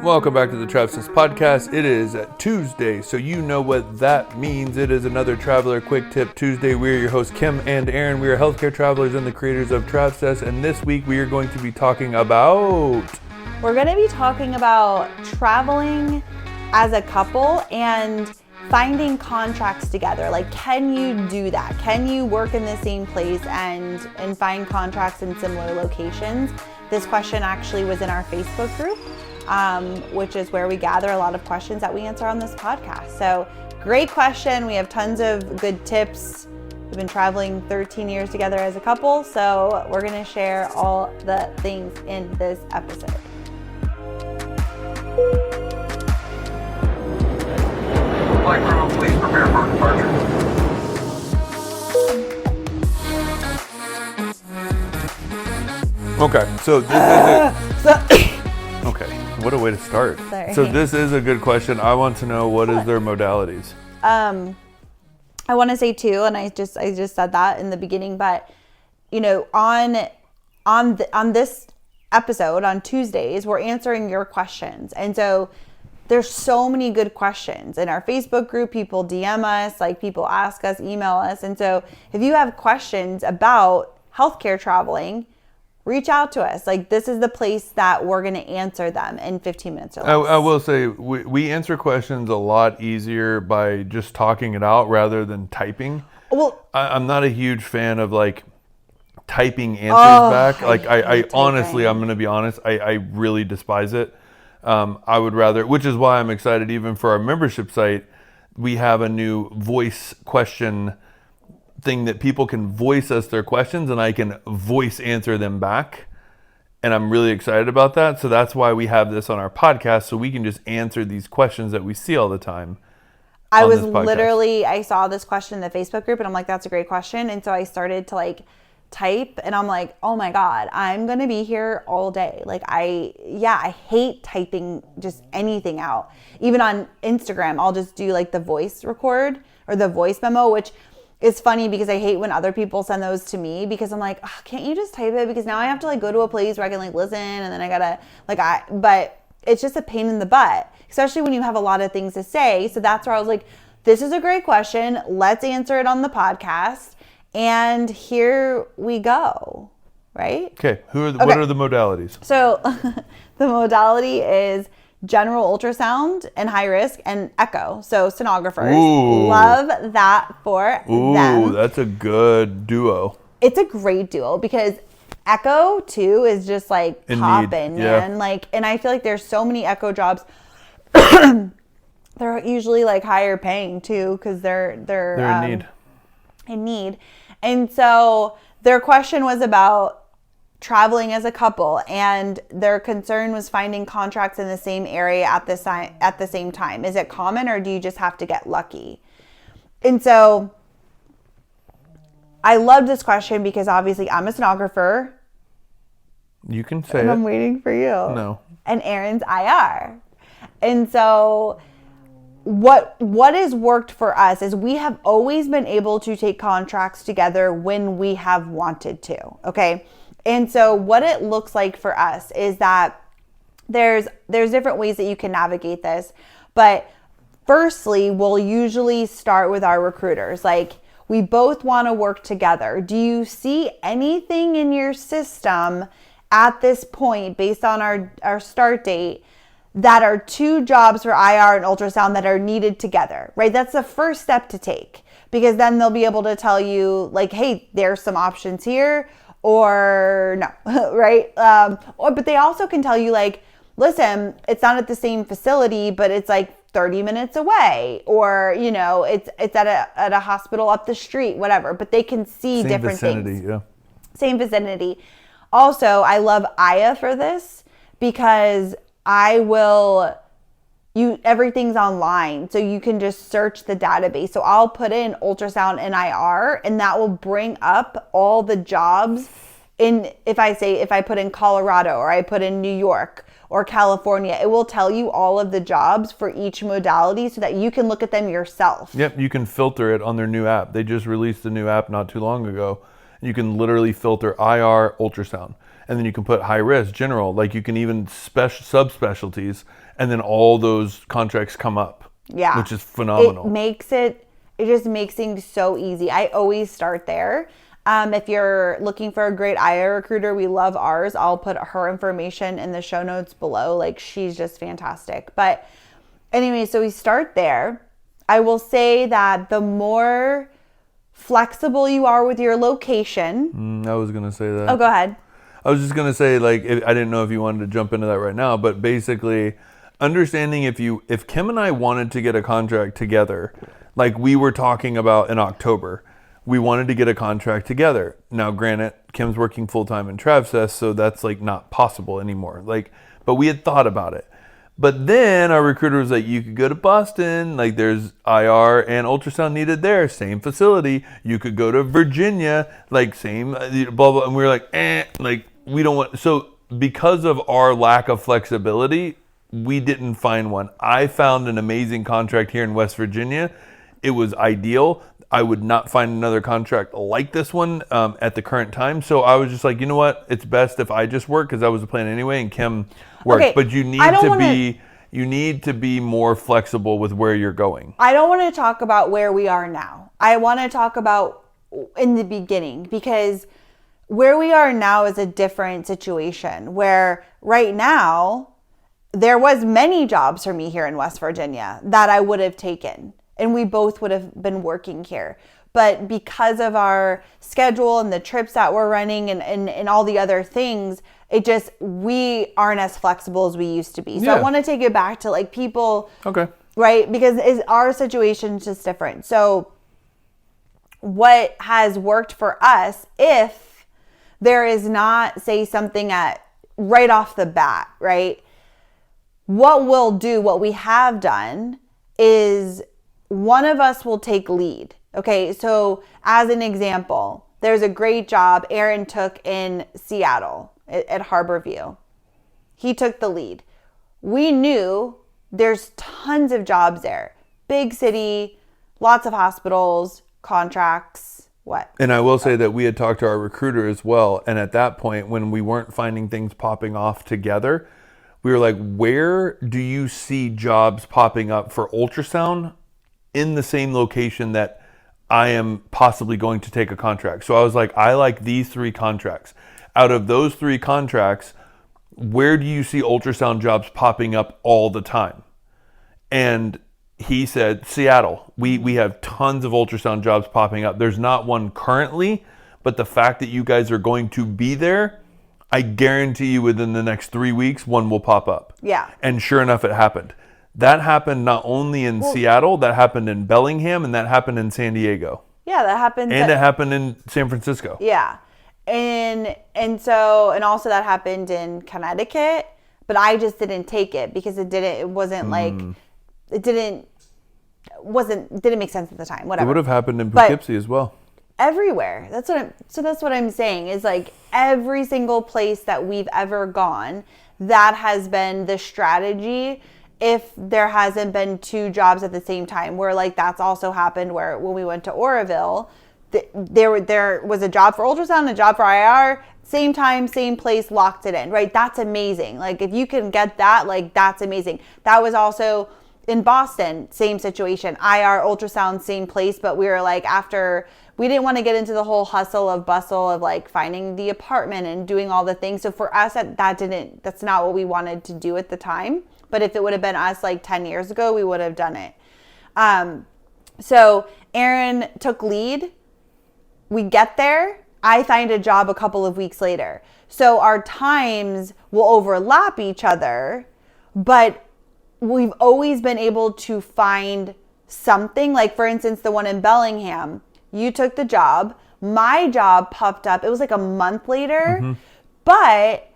Welcome back to the Travsessed podcast. It is Tuesday, so you know what that means. It is another Traveler Quick Tip Tuesday. We are your hosts, Kim and Aaron. We are healthcare travelers and the creators of Travsessed, and this week we are going to be talking about... We're going to be talking about traveling as a couple and finding contracts together. Like, can you do that? Can you work in the same place and find contracts in similar locations? This question actually was in our Facebook group. Which is where we gather a lot of questions that we answer on this podcast. So great question. We have tons of good tips. We've been traveling 13 years together as a couple, so we're going to share all the things in this episode. Flight crew, please prepare for departure. Okay, so this is Okay, what a way to start. Sorry. So this is a good question. I want to know what is their modalities. I want to say two, and I just said that in the beginning, but you know, on this episode on Tuesdays, we're answering your questions, and so there's so many good questions in our Facebook group. People DM us, like people ask us, email us, and so if you have questions about healthcare traveling, reach out to us. Like, this is the place that we're going to answer them in 15 minutes or less. I will say we answer questions a lot easier by just talking it out rather than typing. Well, I'm not a huge fan of like typing answers back. Like I honestly, I'm going to be honest, I really despise it. I would rather, which is why I'm excited even for our membership site, we have a new voice question thing that people can voice us their questions and I can voice answer them back. And I'm really excited about that. So that's why we have this on our podcast, so we can just answer these questions that we see all the time. I saw this question in the Facebook group and I'm like, that's a great question. And so I started to like type and I'm like, oh my God, I'm going to be here all day. Like I hate typing just anything out. Even on Instagram, I'll just do like the voice record or the voice memo, which it's funny because I hate when other people send those to me because I'm like, oh, can't you just type it? Because now I have to like go to a place where I can like listen and then I gotta but it's just a pain in the butt, especially when you have a lot of things to say. So that's where I was like, this is a great question. Let's answer it on the podcast. And here we go. Right? Okay. What are the modalities? So the modality is general ultrasound and high risk and echo. So sonographers, love that for them. Ooh, that's a good duo. It's a great duo because echo too is just like popping, man. Yeah. Like, and I feel like there's so many echo jobs. They're usually like higher paying too because they're in need. And so their question was about traveling as a couple, and their concern was finding contracts in the same area at the same time. Is it common, or do you just have to get lucky? And so I love this question because obviously I'm a sonographer. You can say and it. I'm waiting for you. No. And Aaron's IR. And so what has worked for us is we have always been able to take contracts together when we have wanted to. Okay. And so what it looks like for us is that there's different ways that you can navigate this. But firstly, we'll usually start with our recruiters. Like, we both want to work together. Do you see anything in your system at this point, based on our start date, that are two jobs for IR and ultrasound that are needed together, right? That's the first step to take, because then they'll be able to tell you like, hey, there's some options here, or no, right? But they also can tell you like, listen, it's not at the same facility, but it's like 30 minutes away, or, you know, it's at a hospital up the street, whatever, but they can see Same different vicinity, things. Yeah. Same vicinity. Also, I love Aya for this because everything's online, so you can just search the database. So I'll put in ultrasound and IR, and that will bring up all the jobs if I put in Colorado, or I put in New York or California, it will tell you all of the jobs for each modality so that you can look at them yourself. Yep, you can filter it on their new app. They just released a new app not too long ago. You can literally filter IR, ultrasound, and then you can put high risk, general. Like you can even subspecialties, and then all those contracts come up. Yeah, which is phenomenal. It just makes things so easy. I always start there. If you're looking for a great IR recruiter, we love ours. I'll put her information in the show notes below. Like, she's just fantastic. But anyway, so we start there. I will say that the more flexible you are with your location. I was going to say that. Oh, go ahead. I was just going to say, like, I didn't know if you wanted to jump into that right now, but basically understanding if Kim and I wanted to get a contract together, like we were talking about in October, we wanted to get a contract together. Now, granted, Kim's working full-time in Travsessed, so that's like not possible anymore. Like, but we had thought about it. But then our recruiter was like, you could go to Boston, like there's IR and ultrasound needed there, same facility. You could go to Virginia, like same, blah, blah. And we were like, like we don't want, so because of our lack of flexibility, we didn't find one. I found an amazing contract here in West Virginia. It was ideal. I would not find another contract like this one at the current time. So I was just like, you know what? It's best if I just work, because that was the plan anyway, and Kim worked. Okay, but you need to be more flexible with where you're going. I don't want to talk about where we are now. I want to talk about in the beginning, because where we are now is a different situation, where right now there was many jobs for me here in West Virginia that I would have taken. And we both would have been working here. But because of our schedule and the trips that we're running and all the other things, we aren't as flexible as we used to be. So I want to take it back to like people, okay, right? Because our situation is just different. So what has worked for us, if there is not, say, something right off the bat, right? What we have done is one of us will take lead. Okay, so as an example, there's a great job Aaron took in Seattle at Harborview. He took the lead. We knew there's tons of jobs there. Big city, lots of hospitals, contracts, what? And I will say that we had talked to our recruiter as well. And at that point, when we weren't finding things popping off together, we were like, where do you see jobs popping up for ultrasound in the same location that I am possibly going to take a contract? So I was like, I like these 3 contracts. Out of those 3 contracts, where do you see ultrasound jobs popping up all the time? And he said, Seattle. We have tons of ultrasound jobs popping up. There's not one currently, but the fact that you guys are going to be there, I guarantee you within the next 3 weeks, one will pop up. Yeah. And sure enough, it happened. That happened not only in Seattle, that happened in Bellingham, and that happened in San Diego. Yeah, that happened. And it happened in San Francisco. Yeah. And also that happened in Connecticut, but I just didn't take it because it didn't make sense at the time. Whatever. It would have happened in Poughkeepsie as well. Everywhere. That's what I'm saying is like every single place that we've ever gone, that has been the strategy. If there hasn't been 2 jobs at the same time, where like that's also happened where when we went to Oroville, there was a job for ultrasound, a job for IR, same time, same place, locked it in, right? That's amazing. Like if you can get that, like that's amazing. That was also in Boston, same situation, IR, ultrasound, same place, but we were like we didn't want to get into the whole hustle of bustle of like finding the apartment and doing all the things. So for us, that's not what we wanted to do at the time. But if it would have been us like 10 years ago, we would have done it. So Aaron took lead. We get there. I find a job a couple of weeks later. So our times will overlap each other, but we've always been able to find something. Like for instance, the one in Bellingham, you took the job. My job popped up. It was like a month later, but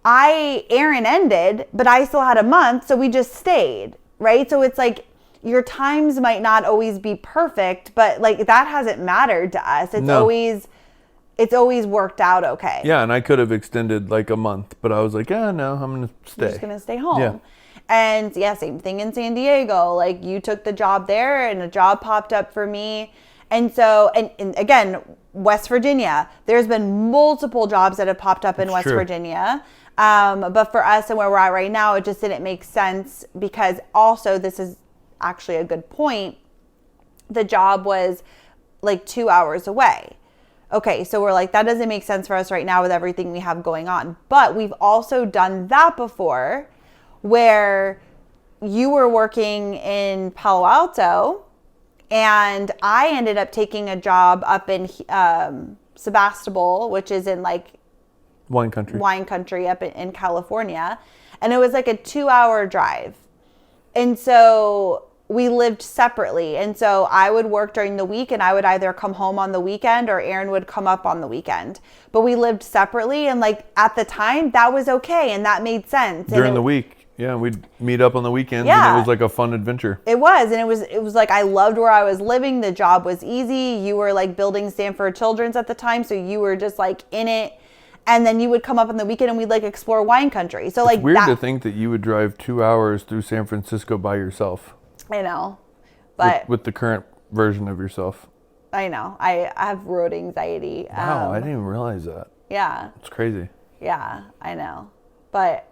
Aaron ended, but I still had a month, so we just stayed, right? So it's like your times might not always be perfect, but like that hasn't mattered to us. It's always worked out okay. Yeah, and I could have extended like a month, but I was like, no, I'm going to stay. I'm just going to stay home. Yeah. And yeah, same thing in San Diego. Like you took the job there and a job popped up for me. And so, and again, West Virginia, there's been multiple jobs that have popped up in West true. Virginia. But for us and where we're at right now, it just didn't make sense because also this is actually a good point. The job was like 2 hours away. Okay, so we're like, that doesn't make sense for us right now with everything we have going on. But we've also done that before where you were working in Palo Alto and I ended up taking a job up in Sebastopol, which is in like Wine country up in California. And it was like a 2-hour drive. And so we lived separately. And so I would work during the week and I would either come home on the weekend or Aaron would come up on the weekend. But we lived separately. And like at the time that was okay. And that made sense. During the week. Yeah. We'd meet up on the weekends Yeah. and it was like a fun adventure. It was. And it was like, I loved where I was living. The job was easy. You were like building Stanford Children's at the time. So you were just like in it. And then you would come up on the weekend and we'd like explore wine country. So like It's weird to think that you would drive 2 hours through San Francisco by yourself. I know, but with the current version of yourself. I know I have road anxiety. Wow, I didn't even realize that. Yeah. It's crazy. Yeah, I know. But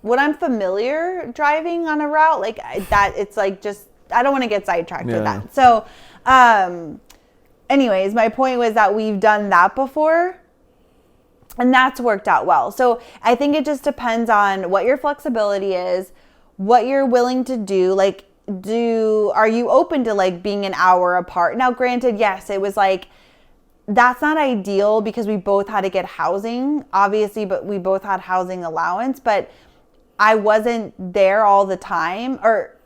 when I'm familiar driving on a route like that, it's like just, I don't want to get sidetracked with that. So, anyways, my point was that we've done that before. And that's worked out well. So I think it just depends on what your flexibility is, what you're willing to do. Like, are you open to like being an hour apart? Now, granted, yes, it was like, that's not ideal because we both had to get housing, obviously, but we both had housing allowance, but I wasn't there all the time. Or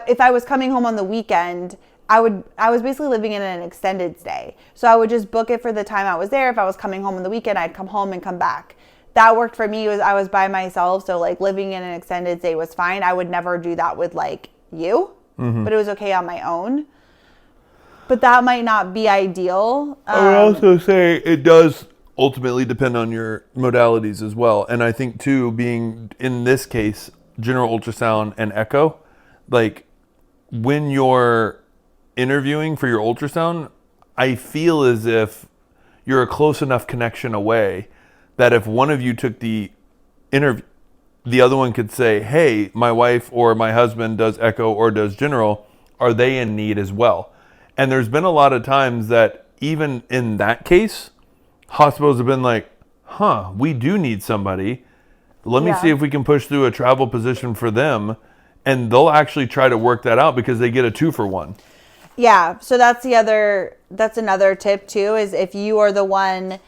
if I was coming home on the weekend, I was basically living in an extended stay. So I would just book it for the time I was there. If I was coming home on the weekend, I'd come home and come back. That worked for me. I was by myself. So like living in an extended stay was fine. I would never do that with like you, but it was okay on my own. But that might not be ideal. I would also say it does ultimately depend on your modalities as well. And I think too, being in this case, general ultrasound and echo, like when you're interviewing for your ultrasound, I feel as if you're a close enough connection away that if one of you took the interview, the other one could say, hey, my wife or my husband does echo or does general. Are they in need as well? And there's been a lot of times that even in that case, hospitals have been like, we do need somebody. Let me see if we can push through a travel position for them. And they'll actually try to work that out because they get a 2-for-1. Yeah, so that's another tip too, is if you are the one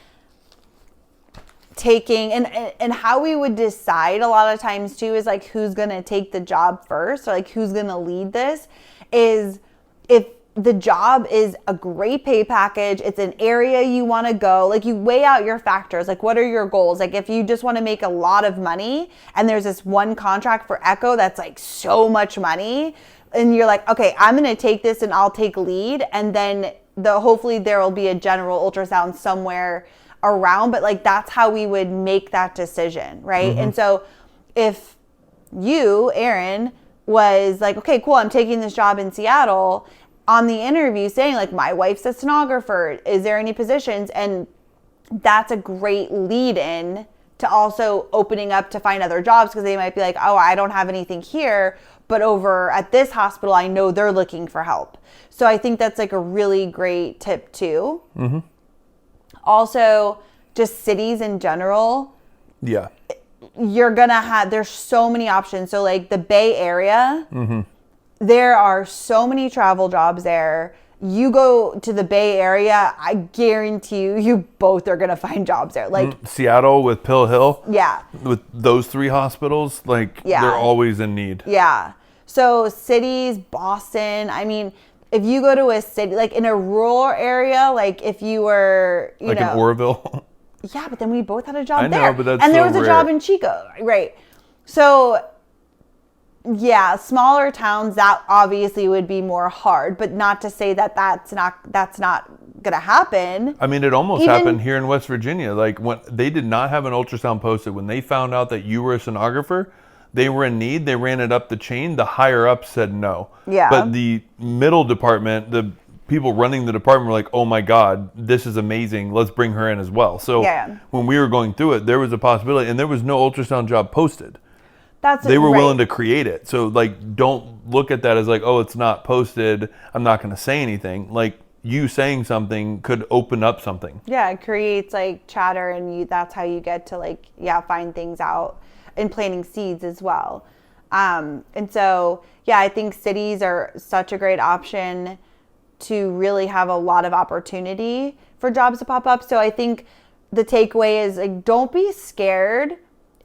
taking, and how we would decide a lot of times too is like who's going to take the job first, or like who's going to lead this, is if the job is a great pay package, it's an area you want to go, like you weigh out your factors, like what are your goals? Like if you just want to make a lot of money and there's this one contract for echo that's like so much money, and you're like, okay, I'm going to take this and I'll take lead. And then hopefully there will be a general ultrasound somewhere around, but like, that's how we would make that decision. Right. And so if you, Aaron, was like, okay, cool, I'm taking this job in Seattle, on the interview saying like, my wife's a sonographer, is there any positions? And that's a great lead in to also opening up to find other jobs, because they might be like, oh, I don't have anything here, but over at this hospital, I know they're looking for help. So I think that's like a really great tip too. Also, just cities in general. Yeah. You're going to have, there's so many options. So like the Bay Area, there are so many travel jobs there. You go to the Bay Area, I guarantee you both are going to find jobs there. Like Seattle with Pill Hill. Yeah. With those 3 hospitals, like they're always in need. Yeah. So cities, Boston, I mean, if you go to a city, like in a rural area, like if you were, you know. Like in Oroville. Yeah, but then we both had a job there. I know, but that's and there so was a rare. job in Chico, right? So yeah, smaller towns, that obviously would be more hard, but not to say that that's not gonna happen. I mean, it almost happened here in West Virginia. Like when they did not have an ultrasound posted, when they found out that you were a sonographer, they were in need. They ran it up the chain. The higher up said no. Yeah. But the middle department, the people running the department were like, oh my God, this is amazing. Let's bring her in as well. So when we were going through it, there was a possibility, and there was no ultrasound job posted. They were willing to create it. So like, don't look at that as like, oh, it's not posted, I'm not going to say anything. Like, you saying something could open up something. Yeah, it creates like chatter, and that's how you get to like, find things out, and planting seeds as well. And so, I think cities are such a great option to really have a lot of opportunity for jobs to pop up. So I think the takeaway is like, don't be scared.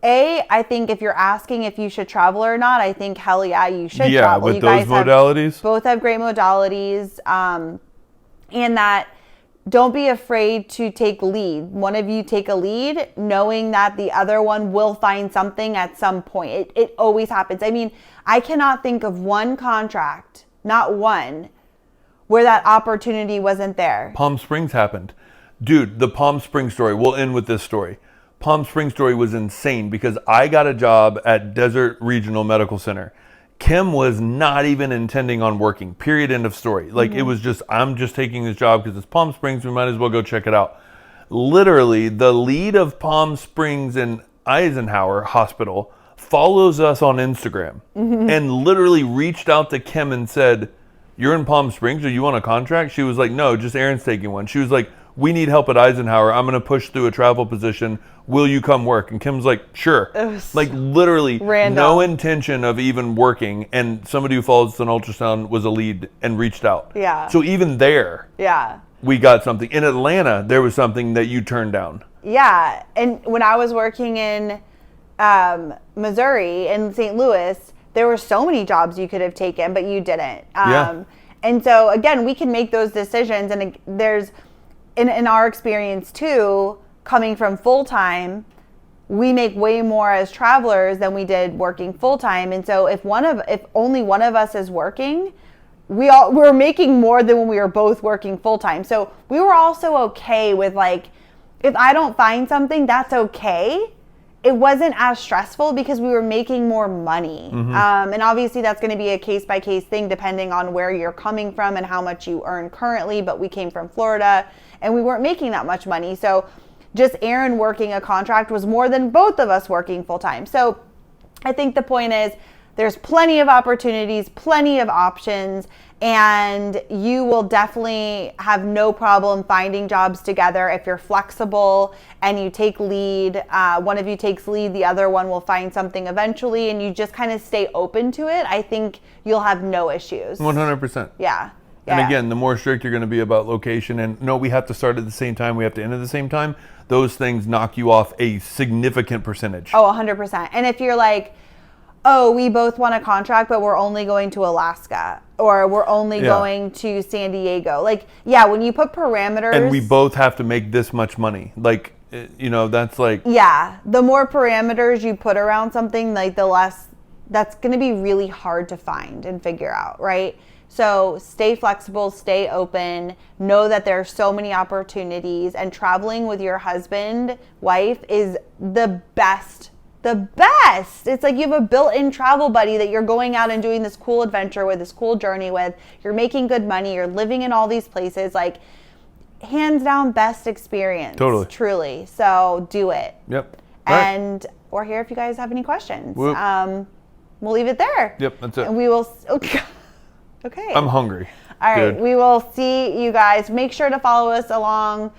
I think if you're asking if you should travel or not, I think hell yeah, you should travel. With you those guys modalities. Both have great modalities. And that don't be afraid to take lead. One of you take a lead, knowing that the other one will find something at some point. It always happens. I mean, I cannot think of one contract, not one, where that opportunity wasn't there. Palm Springs happened. Dude, the Palm Springs story, we'll end with this story. Palm Springs story was insane because I got a job at Desert Regional Medical Center. Kim was not even intending on working, period, end of story. Like, it was just, I'm just taking this job because it's Palm Springs, we might as well go check it out. Literally, the lead of Palm Springs and Eisenhower Hospital follows us on Instagram and literally reached out to Kim and said, you're in Palm Springs, are you on a contract? She was like, no, just Aaron's taking one. She was like, we need help at Eisenhower. I'm going to push through a travel position. Will you come work? And Kim's like, sure. Like, literally random. No intention of even working. And somebody who follows an ultrasound was a lead and reached out. Yeah. So even there, we got something. In Atlanta, there was something that you turned down. Yeah. And when I was working in Missouri, in St. Louis, there were so many jobs you could have taken, but you didn't. And so, again, we can make those decisions. And there's, in our experience too, coming from full-time, we make way more as travelers than we did working full-time. And so if only one of us is working, we're making more than when we were both working full-time. So we were also okay with, like, if I don't find something, that's okay. It wasn't as stressful because we were making more money. And obviously that's going to be a case-by-case thing depending on where you're coming from and how much you earn currently. But we came from Florida and we weren't making that much money. So just Aaron working a contract was more than both of us working full-time. So I think the point is there's plenty of opportunities, plenty of options, and you will definitely have no problem finding jobs together if you're flexible and you take lead. One of you takes lead, the other one will find something eventually, and you just kind of stay open to it. I think you'll have no issues. 100%. Yeah. And again, the more strict you're going to be about location and no, we have to start at the same time, we have to end at the same time, those things knock you off a significant percentage. Oh, 100%. And if you're like, oh, we both want a contract, but we're only going to Alaska, or we're only going to San Diego. Like, when you put parameters. And we both have to make this much money. Like, that's like. Yeah. The more parameters you put around something, like the less, that's going to be really hard to find and figure out, right? So stay flexible, stay open, know that there are so many opportunities, and traveling with your husband, wife is the best. The best. It's like you have a built-in travel buddy that you're going out and doing this cool adventure with, this cool journey with. You're making good money. You're living in all these places. Like, hands down, best experience. Totally. Truly. So do it. Yep. And we're here if you guys have any questions. We'll leave it there. Yep, that's it. And we will. Okay. I'm hungry. All right. Good. We will see you guys. Make sure to follow along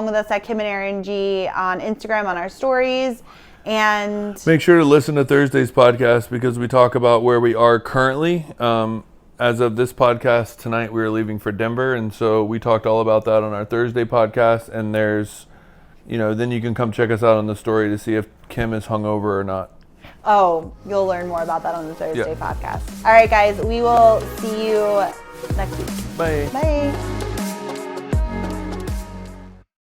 with us at Kim and Aaron G on Instagram on our stories. And make sure to listen to Thursday's podcast because we talk about where we are currently. As of this podcast tonight, we are leaving for Denver. And so we talked all about that on our Thursday podcast. And there's, then you can come check us out on the story to see if Kim is hungover or not. Oh, you'll learn more about that on the Thursday podcast. All right, guys, we will see you next week. Bye. Bye.